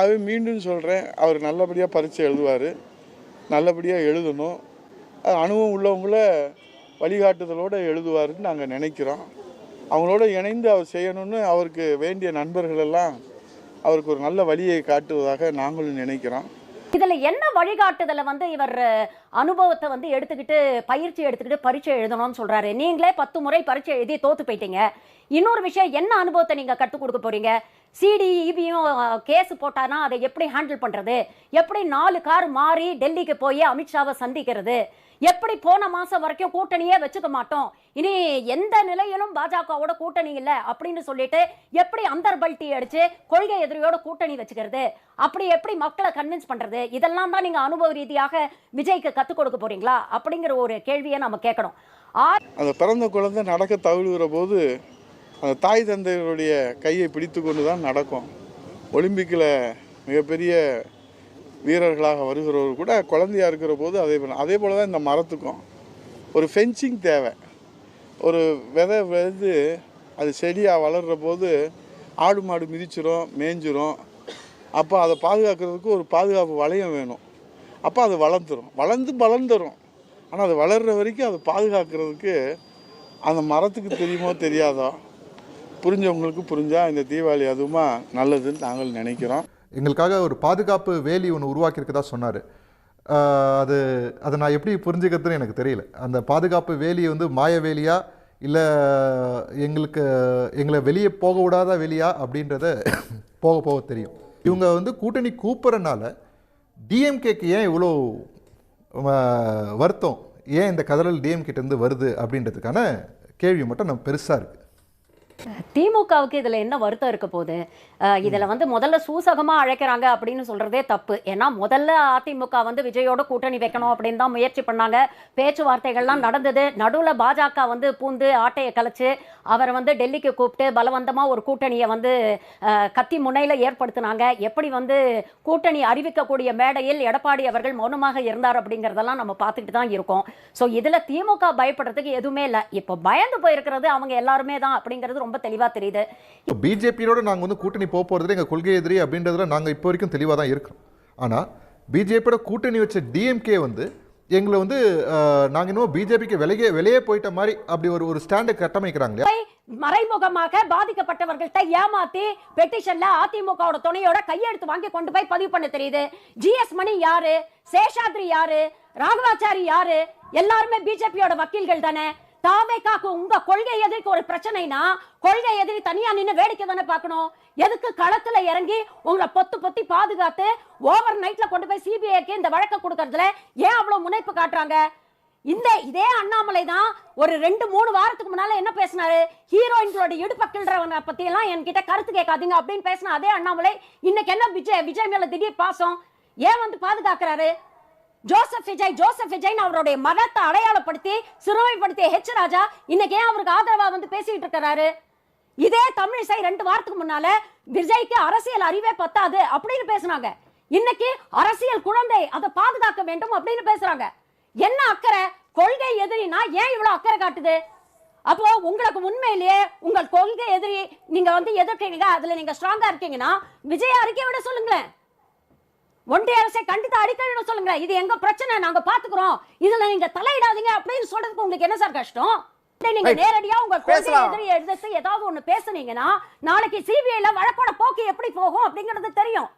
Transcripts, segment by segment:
அது மீண்டும் சொல்கிறேன், அவர் நல்லபடியாக பரீட்சை எழுதுவார், நல்லபடியாக எழுதணும். அனுபவம் உள்ளவங்கள வழிகாட்டுதலோடு எழுதுவாருன்னு நாங்கள் நினைக்கிறோம். அவங்களோட இணைந்து அவர் செய்யணும்னு அவருக்கு வேண்டிய நண்பர்களெல்லாம் அவருக்கு ஒரு நல்ல வழியை காட்டுவதாக நாங்களும் நினைக்கிறோம். இதுல என்ன வழிகாட்டுதல இவர் அனுபவத்தை எடுத்துக்கிட்டு பயிற்சி எடுத்துக்கிட்டு பரீட்சை எழுதணும்னு சொல்றாரு. நீங்களே 10 முறை பரீட்சை எழுதி தோத்து போயிட்டீங்க. இன்னொரு விஷயம், என்ன அனுபவத்தை நீங்க கற்றுக் கொடுக்க போறீங்க? சிடி இபியும் கேஸ் போட்டானா அதை எப்படி ஹேண்டில் பண்றது, எப்படி 4 கார் மாறி டெல்லிக்கு போய் அமித்ஷாவை சந்திக்கிறது, எப்படி போன மாசம் வரைக்கும் கூட்டணியே வச்சுக்க மாட்டோம், இனி எந்த நிலையிலும் பாஜகவோட கூட்டணி இல்லை அப்படின்னு சொல்லிட்டு எப்படி அந்தர்பல்ட்டி அடிச்சு கொள்கை எதிரியோட கூட்டணி வச்சுக்கிறது, அப்படி எப்படி மக்களை கன்வின்ஸ் பண்றது, இதெல்லாம் தான் நீங்க அனுபவ ரீதியாக விஜய்க்கு கற்றுக் கொடுக்க போறீங்களா அப்படிங்கிற ஒரு கேள்வியை நம்ம கேட்கணும். அந்த பிறந்த குழந்தை நடக்க தழுவுகிற போது அந்த தாய் தந்தையருடைய கையை பிடித்து கொண்டு தான் நடக்கும். ஒலிம்பிக்கில் மிகப்பெரிய வீரர்களாக வருகிறவர் கூட குழந்தையாக இருக்கிற போது அதே போல் தான் இந்த மரத்துக்கும் ஒரு ஃபென்சிங் தேவை. ஒரு விதை விழுந்து அது செடியாக வளர்கிற போது ஆடு மாடு மிதிச்சிரும், மேய்ஞ்சிரும். அப்போ அதை பாதுகாக்கிறதுக்கு ஒரு பாதுகாப்பு வளையம் வேணும். அப்போ அது வளர்ந்துடும். ஆனால் அது வளர்கிற வரைக்கும் அதை பாதுகாக்கிறதுக்கு அந்த மரத்துக்கு தெரியுமோ தெரியாதோ, புரிஞ்சவங்களுக்கு புரிஞ்சால் இந்த தீபாவளி அதுவுமா நல்லதுன்னு நாங்கள் நினைக்கிறோம். எங்களுக்காக ஒரு பாதுகாப்பு வேலி ஒன்று உருவாக்கியிருக்கதா சொன்னார். அதை நான் எப்படி புரிஞ்சுக்கிறதுன்னு எனக்கு தெரியல. அந்த பாதுகாப்பு வேலி மாய வேலியா இல்லை எங்களை வெளியே போக விடாத வேலியா அப்படின்றத போக போக தெரியும். இவங்க கூட்டணி கூப்பிட்றனால டிஎம்கேக்கு ஏன் இவ்வளோ வருத்தம், ஏன் இந்த கதறல் டிஎம்கேட்டேருந்து வருது அப்படின்றதுக்கான கேள்வி மட்டும் நம்ம பெருசாக இருக்குது. திமுகவுக்கு இதுல என்ன வருத்தம் இருக்க போகுது? இதுல முதல்ல சூசகமா அழைக்கிறாங்க அப்படின்னு சொல்றதே தப்பு. ஏன்னா முதல்ல அதிமுக விஜயோட கூட்டணி வைக்கணும் அப்படின்னு தான் முயற்சி பண்ணாங்க. பேச்சுவார்த்தைகள்லாம் நடந்தது. நடுவுல பாஜக பூந்து ஆட்டையை கலைச்சு அவர் டெல்லிக்கு கூப்பிட்டு பலவந்தமா ஒரு கூட்டணியை கத்தி முனையில ஏற்படுத்தினாங்க. எப்படி கூட்டணி அறிவிக்கக்கூடிய மேடையில் எடப்பாடி அவர்கள் மௌனமாக இருந்தார் அப்படிங்கறதெல்லாம் நம்ம பார்த்துக்கிட்டு தான் இருக்கோம். ஸோ இதுல திமுக பயப்படுறதுக்கு எதுவுமே இல்லை. இப்போ பயந்து போயிருக்கிறது அவங்க எல்லாருமே தான் அப்படிங்கிறது ரொம்ப தெளிவா தெரியுது. பிஜேபியோட நாங்க கூட்டணி போறது எங்க கொள்கை எதிரி அப்படின்றதுல நாங்க இப்போ வரைக்கும் தெளிவா தான் இருக்கோம். ஆனா பிஜேபியோட கூட்டணி வச்ச டிஎம்கே எங்களை நாங்க இன்னும் பிஜேபிக்கு வெளியே போயிட்ட மாதிரி அப்படி ஒரு ஸ்டாண்டை கட்டமைக்கிறாங்க. மறைமுகமாக பாதிக்கப்பட்டவர்கள்ட்ட ஏமாத்தி பெட்டிஷன்ல அதிமுகவோட துணையோட கையெழுத்து வாங்கி கொண்டு போய் பதிவு பண்ண தெரியுது. ஜிஎஸ் மணி யாரு, சேஷாத்ரி யாரு, ராகவாச்சாரி யாரு, எல்லாருமே பிஜேபியோட வக்கீல்கள் தானே. தாவேக்காக்கு உங்க கொள்கை எதிரிக்கு ஒரு பிரச்சனைனா கொள்கை எதிரி தனியா நின்று வேடிக்கை தானே பார்க்கணும். எதுக்கு களத்துல இறங்கி உங்களை பொத்தி பாதுகாத்து ஓவர் நைட்ல கொண்டு போய் சிபிஐக்கு இந்த வழக்க கொடுக்கறதுல ஏன் அவ்வளவு முனைப்பு காட்டுறாங்க? இதே அண்ணாமலை தான் ஒரு 2-3 வாரத்துக்கு முன்னால என்ன பேசினாரு, ஹீரோயின்களோட இடுப்பக்கில்றவங்க பத்தி எல்லாம் என்கிட்ட கருத்து கேட்காதீங்க அப்படின்னு பேசின அதே அண்ணாமலை இன்னைக்கு என்ன விஜய் மேல திடீர் பாசம் ஏன் பாதுகாக்கிறாரு? ஜோசப் விஜய் அவருடைய மதத்தை அடையாளப்படுத்தி சிறுமைப்படுத்திய ஹெச் ராஜா இன்னைக்கு ஏன் அவருக்கு ஆதரவா பேசிட்டு இருக்கிறாரு? இதே தமிழிசை 2 வாரத்துக்கு முன்னால விஜய்க்கு அரசியல் அறிவே பத்தாது அப்படின்னு பேசினாங்க. இன்னைக்கு அரசியல் குழந்தை, அதை பாதுகாக்க வேண்டும் அப்படின்னு பேசுறாங்க. என்ன அக்கறை? கொள்கை எதிரினா ஏன் இவ்வளவு அக்கறை காட்டுது? அப்போ உங்களுக்கு உண்மையிலேயே உங்கள் கொள்கை எதிரி நீங்க எதிர்க்கீங்க, அதுல நீங்க ஸ்ட்ராங்கா இருக்கீங்கன்னா விஜய் அறிக்கை விட சொல்லுங்களேன். ஒன்றிய அரசை கண்டித்து அடிக்கடி சொல்லுங்க, இது எங்க பிரச்சனை, நாங்க பாத்துக்கிறோம், இதுல நீங்க தலையிடாதீங்க அப்படின்னு சொல்றதுக்கு உங்களுக்கு என்ன சார் கஷ்டம்? நீங்க நேரடியா உங்க கொள்கை எதிரி எடுத்து ஏதாவது ஒண்ணு பேசுனீங்கன்னா நாளைக்கு சிபிஐல வழக்கோட போக்கு எப்படி போகும் அப்படிங்கிறது தெரியும்.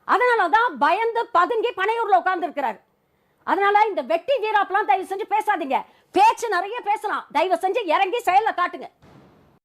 அதனாலதான் பயந்து பதுங்கி பனையூர்ல உட்கார்ந்து இருக்கிறார். அதனால இந்த வெட்டி வீராப்லாம் தயவு செஞ்சு பேசாதீங்க. பேச்சு நிறைய பேசலாம், தயவு செஞ்சு இறங்கி செயல்ல காட்டுங்க.